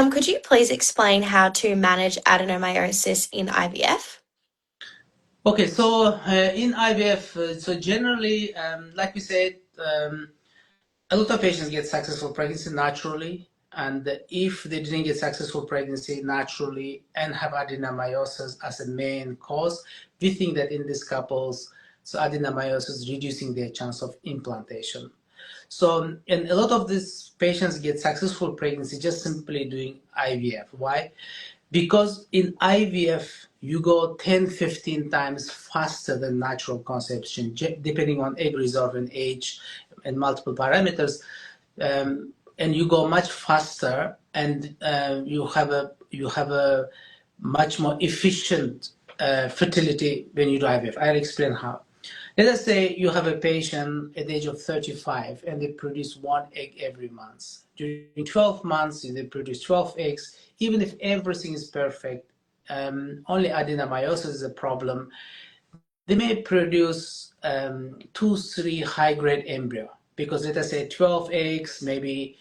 Could you please explain how to manage adenomyosis in IVF? Okay, so in IVF, so generally, like we said, a lot of patients get successful pregnancy naturally, and if they didn't get successful pregnancy naturally and have adenomyosis as a main cause, we think that in these couples, so adenomyosis reducing their chance of implantation. So, and a lot of these patients get successful pregnancy just simply doing IVF. Why? Because in IVF, you go 10, 15 times faster than natural conception, depending on egg reserve and age and multiple parameters. And you go much faster, and you have a much more efficient fertility when you do IVF. I'll explain how. Let us say you have a patient at the age of 35 and they produce one egg every month. During 12 months, they produce 12 eggs. Even if everything is perfect, only adenomyosis is a problem. They may produce 2-3 high-grade embryo, because let us say 12 eggs, maybe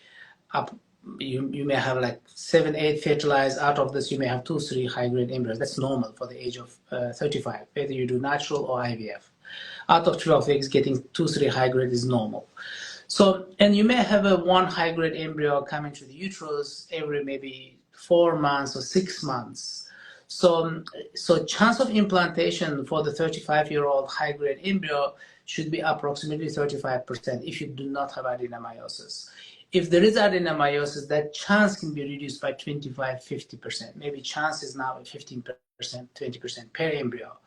up, you may have like 7-8 fertilized. Out of this, you may have 2-3 high-grade embryos. That's normal for the age of 35, whether you do natural or IVF. Out of 12 eggs, getting 2-3 high-grade is normal. So, and you may have a 1 high-grade embryo coming to the uterus every maybe 4 months or 6 months. So chance of implantation for the 35-year-old high-grade embryo should be approximately 35% if you do not have adenomyosis. If there is adenomyosis, that chance can be reduced by 25-50%. Maybe chance is now 15%, 20% per embryo.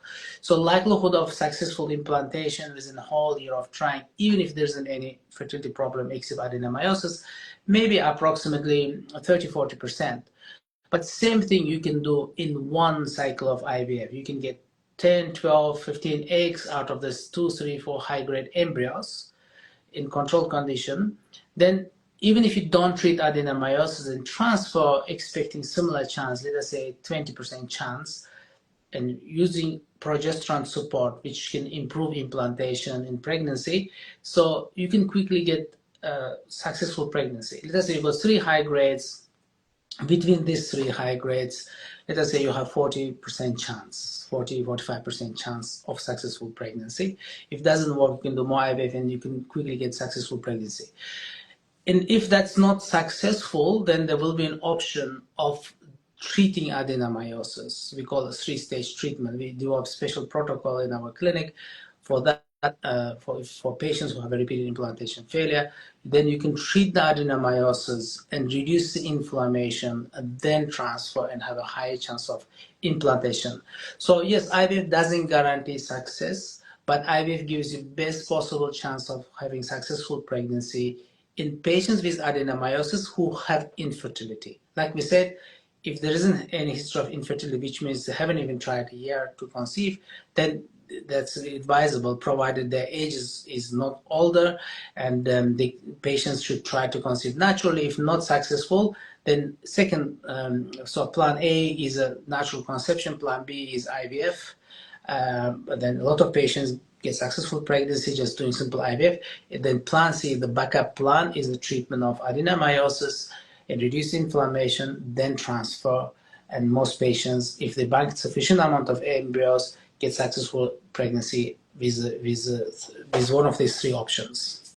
So likelihood of successful implantation within a whole year of trying, even if there isn't any fertility problem except adenomyosis, maybe approximately 30-40%. But same thing you can do in one cycle of IVF. You can get 10, 12, 15 eggs out of this 2, 3, 4 high-grade embryos in controlled condition. Then even if you don't treat adenomyosis and transfer, expecting similar chance, let us say 20% chance, and using progesterone support, which can improve implantation in pregnancy, so you can quickly get successful pregnancy. Let us say you got 3 high grades. Between these 3 high grades, let us say you have 40% chance, 40-45% chance of successful pregnancy. If it doesn't work, you can do more IVF and you can quickly get successful pregnancy. And if that's not successful, then there will be an option of treating adenomyosis. We call it 3-stage treatment. We do a special protocol in our clinic for that, for patients who have a repeated implantation failure. Then you can treat the adenomyosis and reduce the inflammation, and then transfer and have a higher chance of implantation. So yes, IVF doesn't guarantee success, but IVF gives you best possible chance of having successful pregnancy in patients with adenomyosis who have infertility. Like we said, if there isn't any history of infertility, which means they haven't even tried a year to conceive, then that's advisable, provided their age is not older, and the patients should try to conceive naturally. If not successful, then second, so plan A is a natural conception, plan B is IVF. But then a lot of patients get successful pregnancy just doing simple IVF. And then plan C, the backup plan, is the treatment of adenomyosis and reduce inflammation, then transfer. And most patients, if they bank sufficient amount of embryos, get successful pregnancy with one of these 3 options.